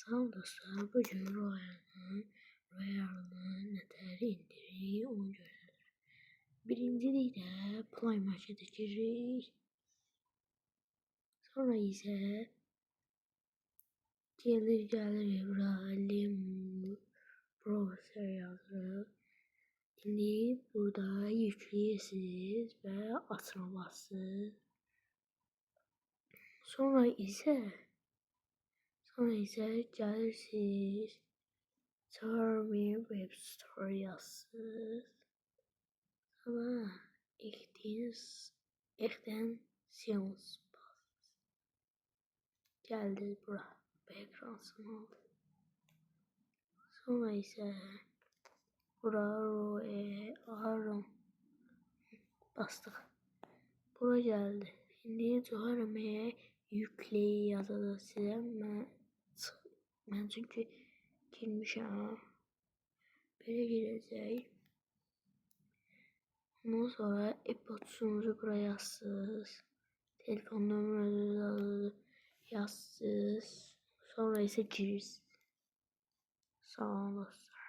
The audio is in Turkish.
Sağ olun dostlar. Bugün Royal'ın nətəri indirik, onu görürük. Birincilikdə Play Market'e giririk. Sonra isə gəlir bura Lemur Browser yazırıq. İndi burada yükləyirsiniz və açma basın. Sonra isə gəlirsiniz. Charming Web Store yazsınız. Sonra extensions geldi bura. Background oldu. Sonra ise bura Aron bastık. Bura geldi. Şimdi Zohara'ya yükleyi yazdı size. Ben çünkü girmişim. Böyle gireceğim. Ondan sonra e-postunuzu buraya yazsınız. Telefon numaranızı yazsınız. Sonra ise girirsiniz. Sağ olun dostlar.